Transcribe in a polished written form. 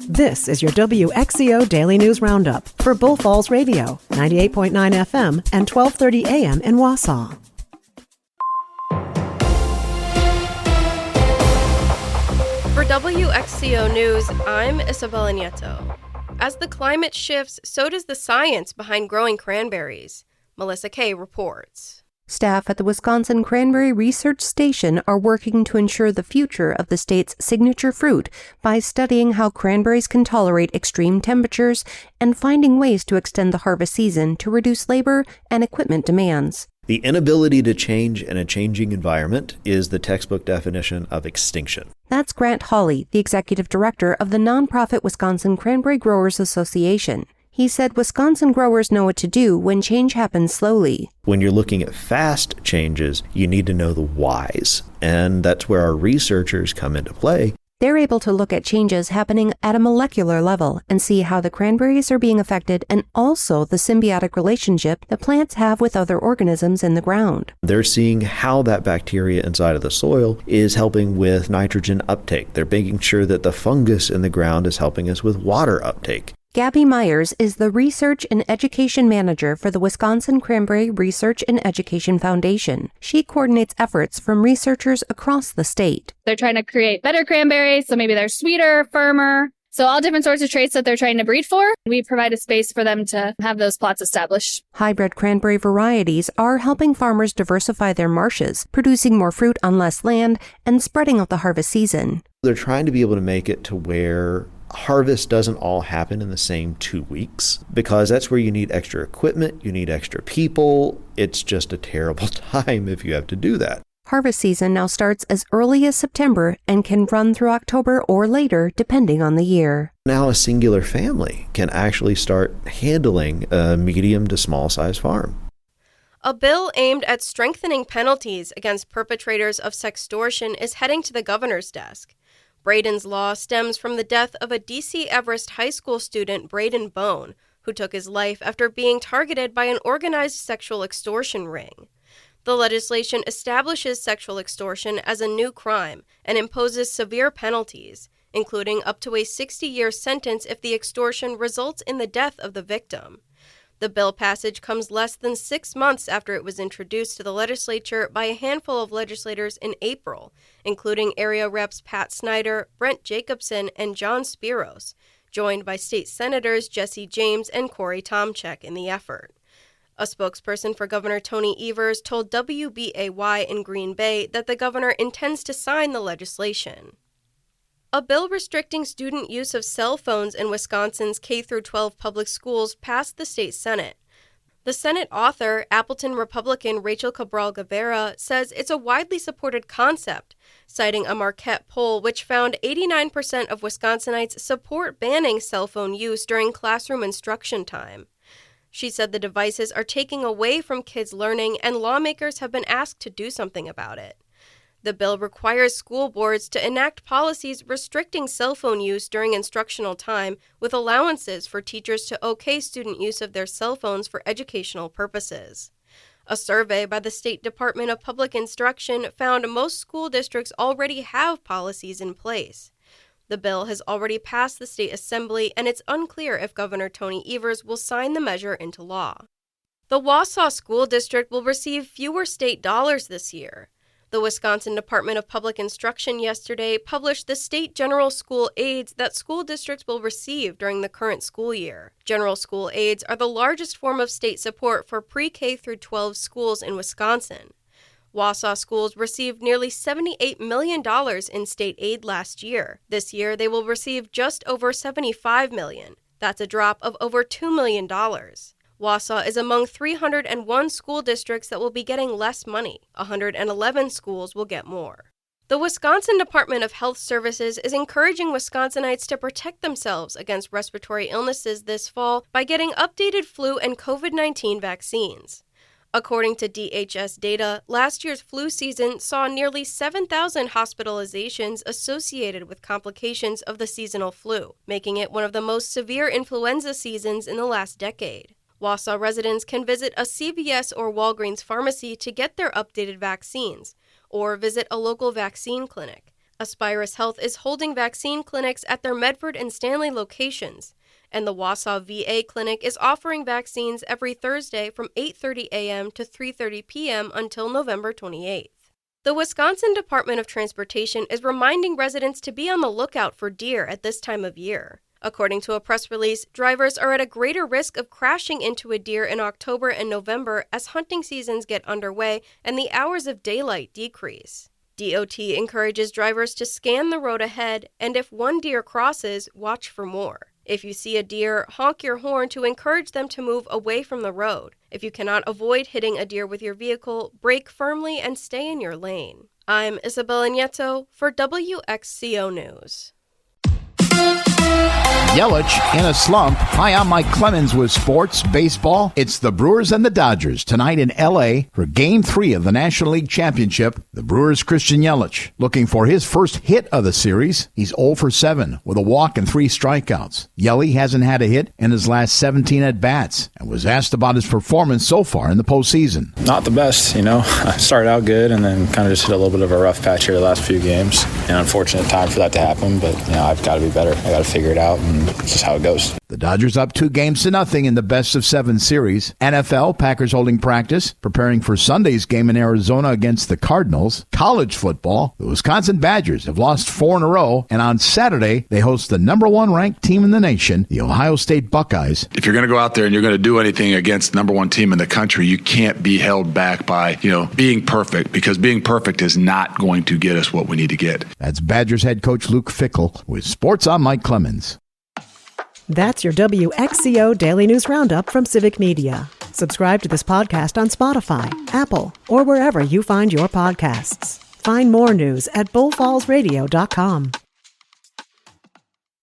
This is your WXCO Daily News Roundup for Bull Falls Radio, 98.9 FM and 1230 AM in Wausau. For WXCO News, I'm Isabella Nieto. As the climate shifts, so does the science behind growing cranberries. Melissa Kay reports. Staff at the Wisconsin Cranberry Research Station are working to ensure the future of the state's signature fruit by studying how cranberries can tolerate extreme temperatures and finding ways to extend the harvest season to reduce labor and equipment demands. The inability to change in a changing environment is the textbook definition of extinction. That's Grant Hawley, the executive director of the nonprofit Wisconsin Cranberry Growers Association. He said Wisconsin growers know what to do when change happens slowly. When you're looking at fast changes, you need to know the whys, and that's where our researchers come into play. They're able to look at changes happening at a molecular level and see how the cranberries are being affected and also the symbiotic relationship that plants have with other organisms in the ground. They're seeing how that bacteria inside of the soil is helping with nitrogen uptake. They're making sure that the fungus in the ground is helping us with water uptake. Gabby Myers is the Research and Education Manager for the Wisconsin Cranberry Research and Education Foundation. She coordinates efforts from researchers across the state. They're trying to create better cranberries, so maybe they're sweeter, firmer. So all different sorts of traits that they're trying to breed for. We provide a space for them to have those plots established. Hybrid cranberry varieties are helping farmers diversify their marshes, producing more fruit on less land and spreading out the harvest season. They're trying to be able to make it to where harvest doesn't all happen in the same 2 weeks, because that's where you need extra equipment, you need extra people. It's just a terrible time if you have to do that. Harvest season now starts as early as September and can run through October or later, depending on the year. Now a singular family can actually start handling a medium to small size farm. A bill aimed at strengthening penalties against perpetrators of sextortion is heading to the governor's desk. Braden's law stems from the death of a D.C. Everest High School student, Braden Bone, who took his life after being targeted by an organized sexual extortion ring. The legislation establishes sexual extortion as a new crime and imposes severe penalties, including up to a 60-year sentence if the extortion results in the death of the victim. The bill passage comes less than 6 months after it was introduced to the legislature by a handful of legislators in April, including area reps Pat Snyder, Brent Jacobson, and John Spiros, joined by state senators Jesse James and Corey Tomczyk in the effort. A spokesperson for Governor Tony Evers told WBAY in Green Bay that the governor intends to sign the legislation. A bill restricting student use of cell phones in Wisconsin's K-12 public schools passed the state Senate. The Senate author, Appleton Republican Rachel Cabral Guevara, says it's a widely supported concept, citing a Marquette poll which found 89% of Wisconsinites support banning cell phone use during classroom instruction time. She said the devices are taking away from kids' learning and lawmakers have been asked to do something about it. The bill requires school boards to enact policies restricting cell phone use during instructional time, with allowances for teachers to okay student use of their cell phones for educational purposes. A survey by the State Department of Public Instruction found most school districts already have policies in place. The bill has already passed the state assembly, and it's unclear if Governor Tony Evers will sign the measure into law. The Wausau School District will receive fewer state dollars this year. The Wisconsin Department of Public Instruction yesterday published the state general school aids that school districts will receive during the current school year. General school aids are the largest form of state support for pre-K through 12 schools in Wisconsin. Wausau schools received nearly $78 million in state aid last year. This year, they will receive just over $75 million. That's a drop of over $2 million. Wausau is among 301 school districts that will be getting less money. 111 schools will get more. The Wisconsin Department of Health Services is encouraging Wisconsinites to protect themselves against respiratory illnesses this fall by getting updated flu and COVID-19 vaccines. According to DHS data, last year's flu season saw nearly 7,000 hospitalizations associated with complications of the seasonal flu, making it one of the most severe influenza seasons in the last decade. Wausau residents can visit a CVS or Walgreens pharmacy to get their updated vaccines, or visit a local vaccine clinic. Aspirus Health is holding vaccine clinics at their Medford and Stanley locations, and the Wausau VA Clinic is offering vaccines every Thursday from 8:30 a.m. to 3:30 p.m. until November 28th. The Wisconsin Department of Transportation is reminding residents to be on the lookout for deer at this time of year. According to a press release, drivers are at a greater risk of crashing into a deer in October and November as hunting seasons get underway and the hours of daylight decrease. DOT encourages drivers to scan the road ahead, and if one deer crosses, watch for more. If you see a deer, honk your horn to encourage them to move away from the road. If you cannot avoid hitting a deer with your vehicle, brake firmly and stay in your lane. I'm Isabella Nieto for WXCO News. Yelich in a slump. Hi, I'm Mike Clemens with sports, baseball. It's the Brewers and the Dodgers tonight in L.A. for Game 3 of the National League Championship. The Brewers' Christian Yelich looking for his first hit of the series. He's 0 for 7 with a walk and 3 strikeouts. Yelich hasn't had a hit in his last 17 at-bats and was asked about his performance so far in the postseason. Not the best, I started out good and then kind of just hit a little bit of a rough patch here the last few games. An unfortunate time for that to happen, but I've got to be better. I got to figure it out, and it's just how it goes. The Dodgers up 2-0 in the best-of-7 series. NFL, Packers holding practice, preparing for Sunday's game in Arizona against the Cardinals. College football, the Wisconsin Badgers have lost 4 in a row, and on Saturday, they host the number 1 ranked team in the nation, the Ohio State Buckeyes. If you're going to go out there and you're going to do anything against the number 1 team in the country, you can't be held back by, being perfect, because being perfect is not going to get us what we need to get. That's Badgers head coach Luke Fickell with Sports. I'm Mike Clemens. That's your WXCO Daily News Roundup from Civic Media. Subscribe to this podcast on Spotify, Apple, or wherever you find your podcasts. Find more news at bullfallsradio.com.